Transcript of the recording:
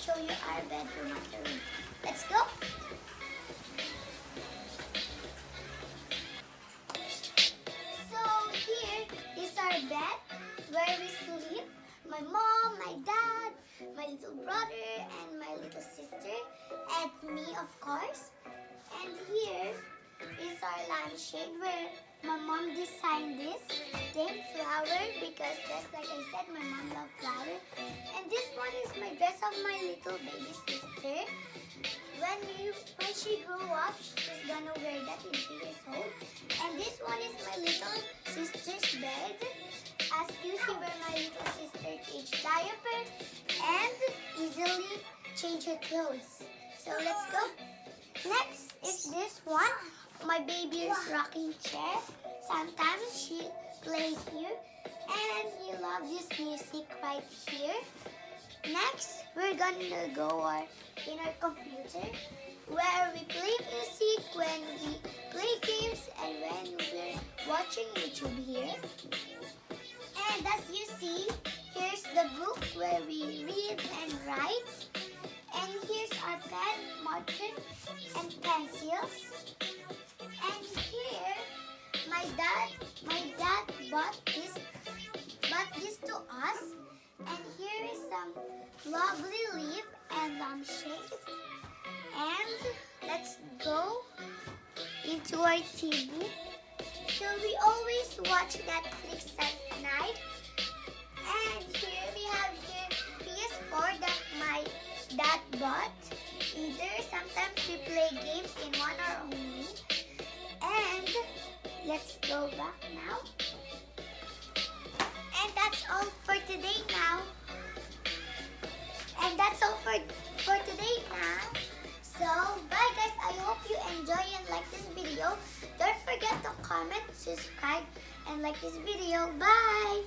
show you our bedroom after room. Let's go! So here is our bed where we sleep. My mom, my dad, my little brother, and my little sister, and me of course. And here is our lampshade where my mom designed this named Flower because just like I said, my mom loves flower. And this one is my dress of my little baby sister. When she grew up, she's gonna wear that in 3 years old. And this one is my little sister's bed. As you see where my little sister changes diaper and easily change her clothes. So let's go. Next is this one, my baby's rocking chair. Sometimes she plays here and he loves this music right here. Next, we're gonna go in our computer where we play music, when we play games, and when we're watching YouTube here. And as you see, here's the book where we read and write. And here's our pen, marker, and pencils. And here, my dad bought this to us. And here is some lovely leaf and lampshade. And let's go into our TV. So we always watch Netflix at night. And here we have PS4 that my dad bought. Sometimes we play games in one or only. And let's go back now. And that's all for today now. And that's all for today now. So, bye guys. I hope you enjoy and like this video. Don't forget to comment, subscribe, and like this video. Bye!